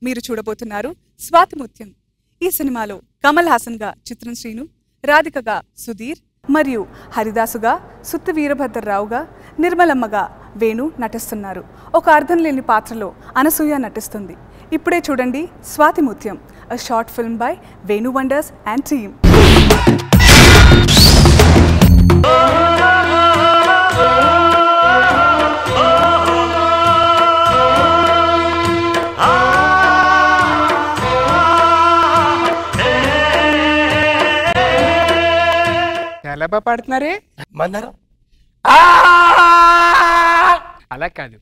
మీరు చూడబోతున్నారు స్వాతిముత్యం. ఈ సినిమాలో కమల్ హాసన్ గా చిత్రం శ్రీను, రాధికగా సుధీర్ మరియు హరిదాసుగా సుత్తి వీరభద్రరావుగా, నిర్మలమ్మగా వేణు నటిస్తున్నారు. ఒక అర్థం లేని పాత్రలో అనసూయ నటిస్తుంది. ఇప్పుడే చూడండి Swathi Muthyam, a short film by Venu Wonders and team. చాలా బాగా పాడుతున్నారే. మందరం అలా కాదు,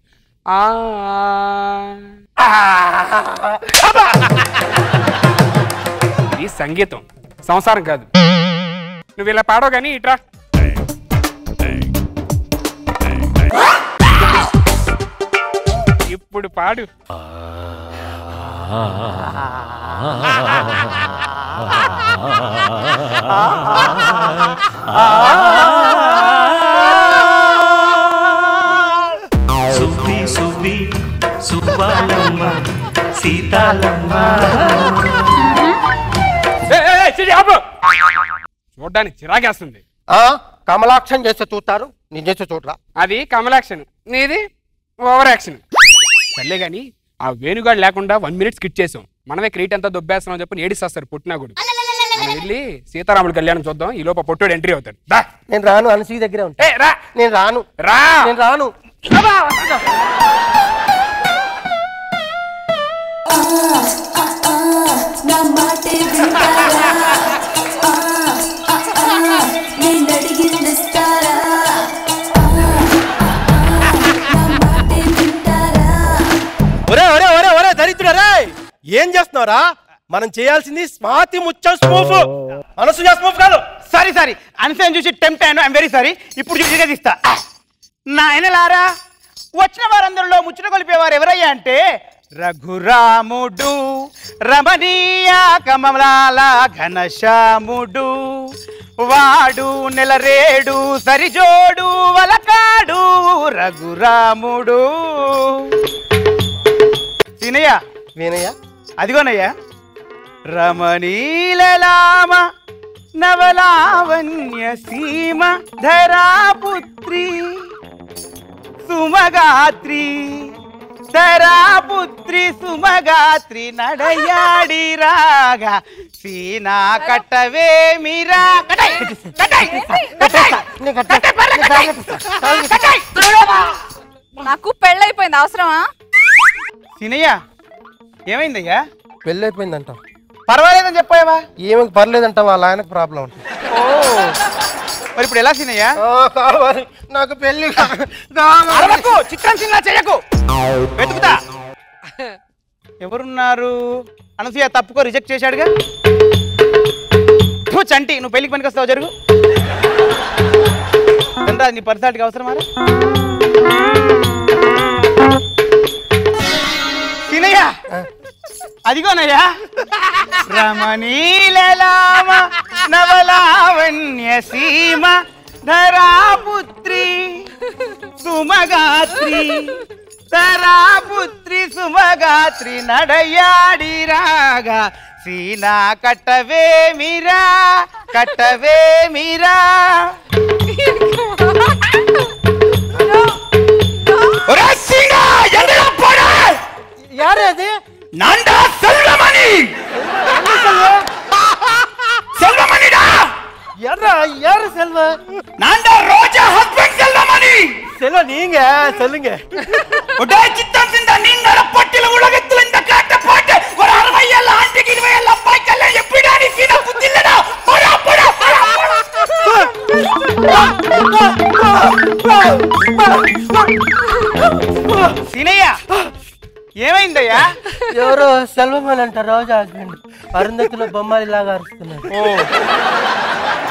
ఇది సంగీతం, సంసారం కాదు. నువ్వు ఇలా పాడవు కానీ ఇట్రా. ఇప్పుడు పాడు. సువ్వి సువ్వి సువ్వాలమ్మ సీతాలమ్మ. చూడ్డానికి చిరాకేస్తుంది. కమలాక్షన్ చేస్తే చూస్తారు, నేను చేస్తే చూడరా. అది కమలాక్షన్, నీది ఓవర్ యాక్షన్. సర్లే గాని ఆ వేణుగాడు లేకుండా 1 minute స్కిట్ చేసాం. మనమే క్రీట్ అంతా దొబ్బేస్తున్నాం చెప్పి ఏడిస్తారు పుట్టినాగుడు. వెళ్ళి సీతారాముల కళ్యాణం చూద్దాం, ఈ లోప పొట్టోడు ఎంట్రీ అవుతాడు. నేను రాను, అనసూయ దగ్గరే ఉంటా. రా, నేను రాను, రా, నేను రాను. దరిద్రుడా, ఏం చేస్తున్నారా? మనం చేయాల్సింది స్వాతిముత్యం స్మూఫ్, అనసూయ స్మూఫ్ కాదు. సారీ అనసూయని చూసి టెంప్ట్ అయ్యాను, ఐఎమ్ వెరీ సారీ. ఇప్పుడు చూసి తీస్తా. నాయనలారా, వచ్చిన వారందరిలో ముచ్చట కొలిపేవారు ఎవరయ్యా అంటే రఘురాముడు, రమణీయ కమలాల ఘనశ్యాముడు, వాడు నెలరేడు సరిజోడు వలకాడు రఘురాముడు. సీనయ్య, వీనయ్య, అదిగోనయ్యా రమణీలలామ నవలావణ్య సీమ ధరాపుత్రి సుమగాత్రి, ధరాపుత్రి సుమగాత్రి నడయాడి రాగా సీనా కట్టవేమిరా. నాకు పెళ్ళైపోయింది, అవసరమా? సీనయ్య, ఏమైందయ్యా? పెళ్ళైపోయిందంట. పర్వాలేదని చెప్పావా? ఏమి పర్లేదంట, వాళ్ళ ఆయనకు ప్రాబ్లం అంట. ఓ, మరి ఇప్పుడు ఎలా సీనయ్యా? కావాలి, నాకు పెళ్లి చిత్రం సినిమా చేయకు, వెతుకుతా. ఎవరున్నారు? అనసూయ తప్పుకో, రిజెక్ట్ చేశాడుగా. చంటి, నువ్వు పెళ్లికి పనికి వస్తావు, జరుగు. నీ పర్సనాలిటీకి అవసరమా? సీనయ్య, అదిగోనయ్యా రమణీలలామ నవలావణ్య సీమ ధరాపుత్రి సుమగాత్రి, ధరాపుత్రి సుమగాత్రి నడయాడి రాగా సీనా కట్టవేమిరా, కట్టవేమిరా. యారే అది? నాండా సెల్వమణి. సెల్వమణిడా? யாரு செல்வ? நான்டா ரோஜா ஹஸ்பண்ட் செல்வமணி. செல்வ நீங்க சொல்லுங்க. ஒடே சித்தம் சிந்த நீங்கள பட்டில உலகத்துல இந்த காட்ட போட்டு ஒரு 60 ஆண்டிக்கு 20 அப்பாய்க்கல்ல எப்படிடா நீ சீனா புத்தில்லடா. போடா போடா సీనయ్య, ఏమైందయ్యా? ఎవరో సెల్వమని అంట, రోజా హస్బెండ్. అరుంధతిలో బొమ్మలిలాగా అరుస్తున్నారు.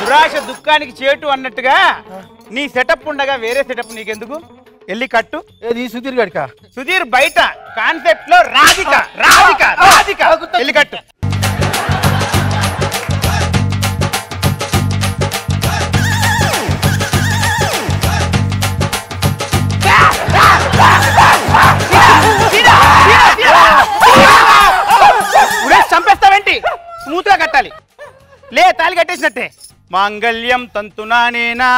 దురాశ దుఃఖానికి చేటు అన్నట్టుగా నీ సెటప్ ఉండగా వేరే సెటప్ నీకెందుకు? వెళ్ళి కట్టు. ఏది సుధీర్ గడికా? సుధీర్ బయట కాన్సెప్ట్ లో రాధిక రాధిక రాధిక వెళ్ళి కట్టు. కూడా కట్టాలి. లే తాళి కట్టేసినట్టే. మాంగళ్యం తంతునానేనా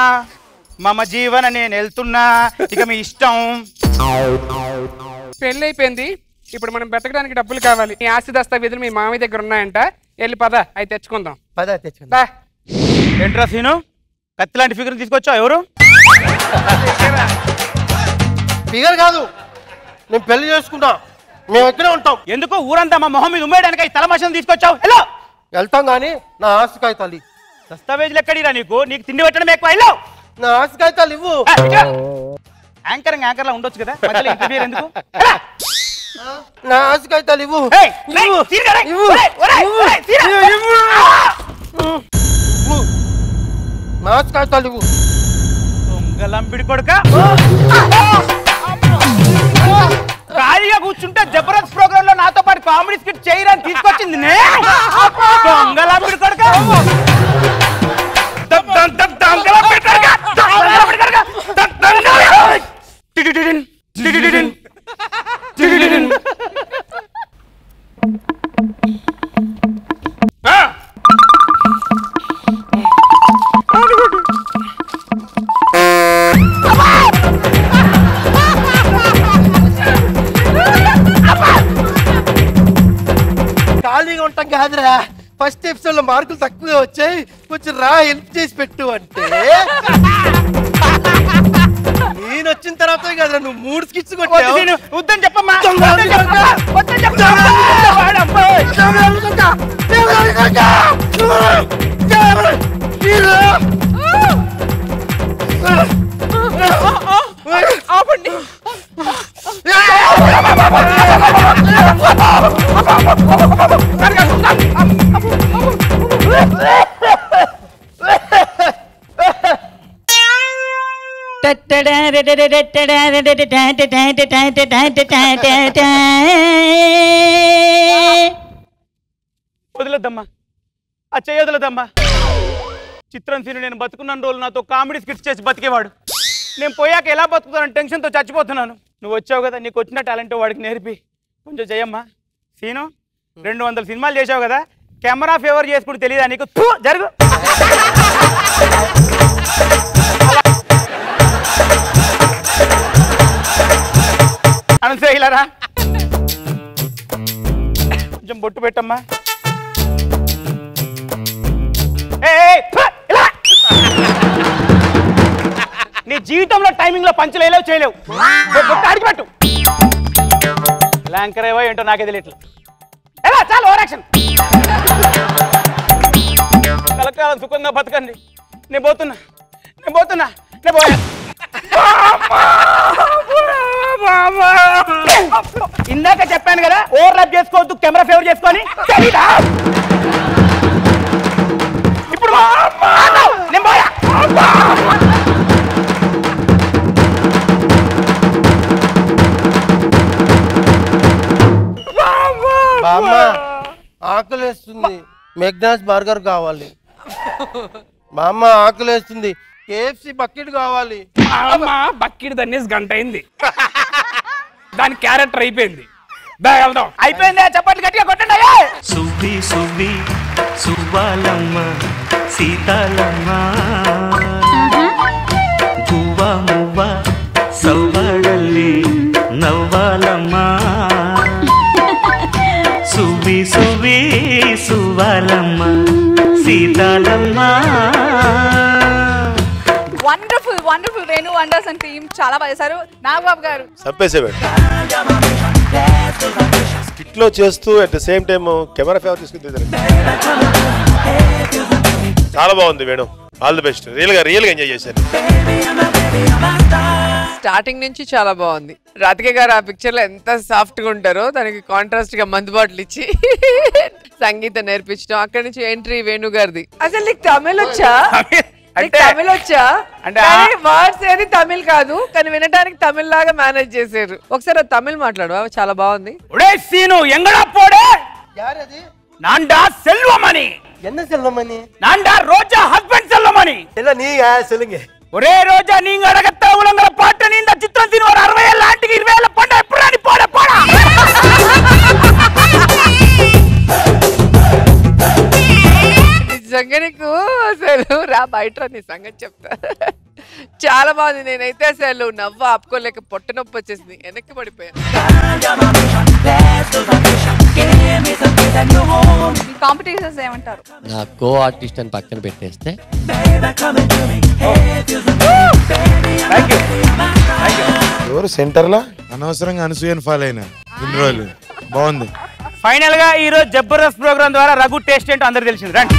మమ జీవన నేను వెళ్తున్నా, ఇక మీ ఇష్టం. పెళ్ళి అయిపోయింది, ఇప్పుడు మనం బ్రతకడానికి డబ్బులు కావాలి. నీ ఆస్తి దస్తావేజులు మీ మామయ్య దగ్గర ఉన్నాయంట, వెళ్ళి పద అవి తెచ్చుకుందాం. పద తెచ్చుకుందా. ఏంట్రా సీను, కత్తి లాంటి ఫిగర్ తీసుకొచ్చావు? ఎవరు? ఫిగర్ కాదు, నేను పెళ్లి చేసుకుంటా, మేము ఎక్కడే ఉంటాం. ఎందుకు ఊరంతా మా మొహం మీద ఉమ్మేయడానికి ఈ తలమషను తీసుకొచ్చావు? హలో వెళ్తాం కానీ నా ఆస్తి కాగితాలు దస్తావేజులు ఎక్కడిరా? నీకు తిండి పెట్టడం ఎక్కువ. హలో నా ఆస్తి కాగితాలు ఇవ్వు. యాంకర్లా ఉండొచ్చు కదా, మధ్యలో ఇంటర్వ్యూ ఎందుకు? నా ఆస్తి కాగితాలు ఇవ్వు. నా ఆస్తి కాగితాలు ఇవ్వు. దొంగలంపిడి కొడుక, ఖాళీగా కూర్చుంటే జబర్దస్త్ ప్రోగ్రామ్ లో నాతో పాటు కామెడీ స్కిట్ చేయడానికి తీసుకొచ్చింది. దొంగలంపిడి కొడుక, ఖాళీగా ఉంటాం కాదురా, ఫస్ట్ ఎపిసోడ్ లో మార్కులు తక్కువగా వచ్చాయి, కొంచెం రా హెల్ప్ చేసి పెట్టు అంటే నేను వచ్చిన తర్వాత కదరా నువ్వు 3 స్కిట్స్ కొట్టావు. వద్దని చెప్పమ్మా. వదిలేద్దమ్మా, ఆ చెయ్యి వదిలేద్దమ్మా. చిత్రం సీను నేను బతుకున్న రోజులు నాతో కామెడీ స్కిట్స్ చేసి బతికేవాడు. నేను పోయాక ఎలా బతుకుతానని టెన్షన్తో చచ్చిపోతున్నాను. నువ్వు వచ్చావు కదా, నీకు వచ్చిన టాలెంట్ వాడికి నేర్పి కొంచెం చెయ్యమ్మా. సీను 200 సినిమాలు చేసావు కదా, కెమెరా ఫేవర్ చేసుకుంటూ తెలియదా నీకు? జరుగు. అనసూయలారా కొంచెం బొట్టు పెట్టమ్మా. నీ జీవితంలో టైమింగ్ లో పంచులు వేయలేవు, చేయలేవు. బొట్టు అడిగి పెట్టు. ల్యాంకర్ ఏవో ఏంటో నాకే తెలియట్లేదు. ఎలా చాలు ఓవర్ యాక్షన్. కలకాలం సుఖంగా బతకండి. నేను పోతున్నా, నేను పోతున్నా, నేను పోయా. ఇందాక చెప్పాను కదా ఓవర్ ల్యాప్ చేసుకోవద్దు, కెమెరా ఫేవర్ చేసుకొని. ఇప్పుడు నేను పోయా. బామ్మ ఆకలేస్తుంది, మెక్డానల్డ్స్ బర్గర్ కావాలి. బామ్మ ఆకలేస్తుంది, KFC బకెట్ కావాలి. బక్కిడి దన్నేసి గంట అయింది, దాని క్యారెక్టర్ అయిపోయింది. అయిపోయింది, చప్పట్లు గట్టిగా కొట్టండి. సువ్వి సువ్వి సువ్వాలమ్మ సీతాలమ్మ, గువ్వ మువ్వ సవ్వడల్లి నవ్వాలమ్మ, సువ్వి సువ్వి సువ్వాలమ్మ సీతాలమ్మ. Wonderful wonderful Renu wonders and team చాలా బాగా చేశారు. నాగబాబు గారు చంపేసేవాడు స్కిట్ లో చేస్తూ at the same time camera favour తీసుకుని చాలా బాగుంది madam. All the best. Real గా ఎంజాయ్ చేశారు. స్టార్టింగ్ నుంచి చాలా బాగుంది. రాధిక గారు ఆ పిక్చర్ లో ఎంత సాఫ్ట్ గా ఉంటారో దానికి కాంట్రాస్ట్ గా మందు బాటిల్ ఇచ్చి సంగీతం నేర్పించడం. అక్కడి నుంచి ఎంట్రీ వేణు గారిది. అసలు నీకు తమిళ్ వచ్చా? తమిళ్ వచ్చా అంటే వర్డ్స్ ఏది తమిళ్ కాదు, కానీ వినడానికి తమిళ్ లాగా మేనేజ్ చేశారు. ఒకసారి తమిళ్ మాట్లాడు, చాలా బాగుంది. நான்டா செல்வமணி. என்ன செல்வமணி? நான்டா ரோஜா ஹஸ்பண்ட் செல்வமணி. இல்ல நீங்க சொல்லுங்க. ஒரே ரோஜா நீங்க அடகத்த உலங்கற பாட்டு நீ இந்த சித்திரம் சீனு ஒரு 60 ஆண்டிக்கு 20 பண்ண எப்பறா நீ போட போடா. నిజంగా నీకు అసలు రా బయట నీ సంగతి చెప్తా. చాలా బాగుంది. నేనైతే అసలు నవ్వు ఆపుకోలేక పొట్ట నొప్పి వచ్చేసింది, వెనక్కి పడిపోయాను. కాంపిటీషన్స్ ఏమంటారు? నా కో ఆర్టిస్ట్ అని పక్కన పెట్టేస్తే ఎవరు సెంటర్లా అనవసరంగా అనసూయని ఫాలో అయినా ఇన్ని రోజులు బాగుంది. ఫైనల్ గా ఈ రోజు జబర్దస్త్ ప్రోగ్రామ్ ద్వారా రఘు టేస్ట్ ఏంటో అందరికి తెలిసింది. రండి.